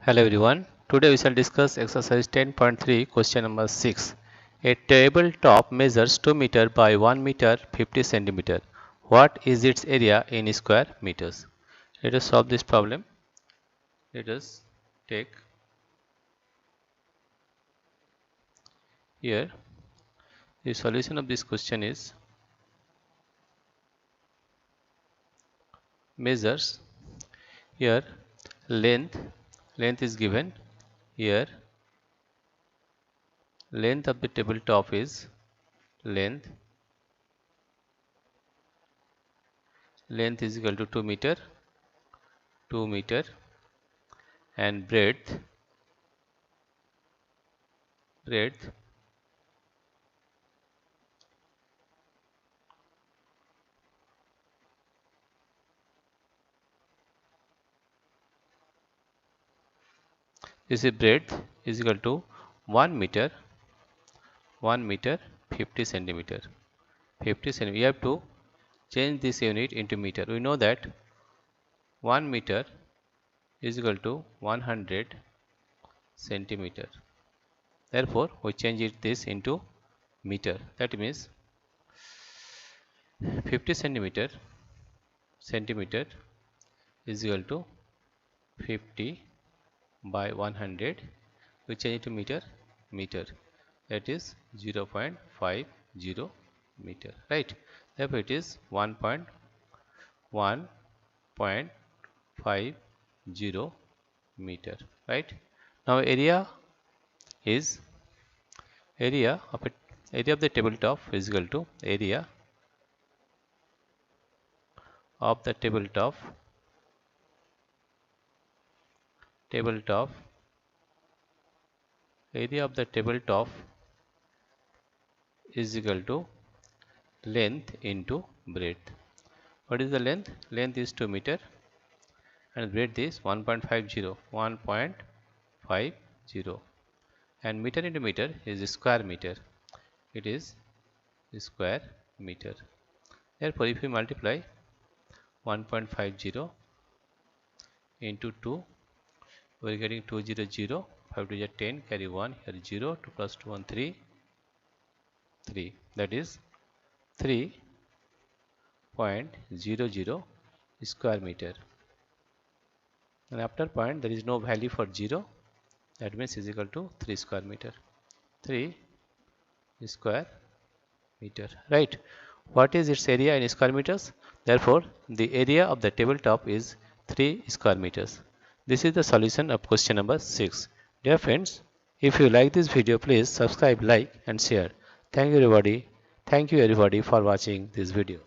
Hello everyone. Today we shall discuss exercise 10.3 question number 6. A tabletop measures 2 meter by 1 meter 50 centimeter. What is its area in square meters? Let us solve this problem. Let us take here the solution of this question is measures here length is given here. Length of the tabletop is length is equal to 2 meter and breadth this is breadth is equal to 1 meter 50 centimeter. We have to change this unit into meter. We know that 1 meter is equal to 100 centimeter. Therefore, we change this into meter. That means 50 centimeter is equal to 50 by 100. We change it to meter. That is 0.50 meter, right? Therefore, it is 1.50 meter, right? Now, area of the tabletop is equal to area of the tabletop is equal to length into breadth. What is the length? Length is 2 meter and breadth is 1.50 and meter into meter is square meter. It is square meter. Therefore, if we multiply 1.50 into 2, we are getting 200, 5 to 10, carry 1, here 0, 2 plus 2 1 3, that is 3.00 square meter. And after point there is no value for 0, that means is equal to 3 square meter. 3 square meter, right? What is its area in square meters? Therefore, the area of the tabletop is 3 square meters. This is the solution of question number 6. Dear friends, if you like this video, please subscribe, like and share. Thank you everybody for watching this video.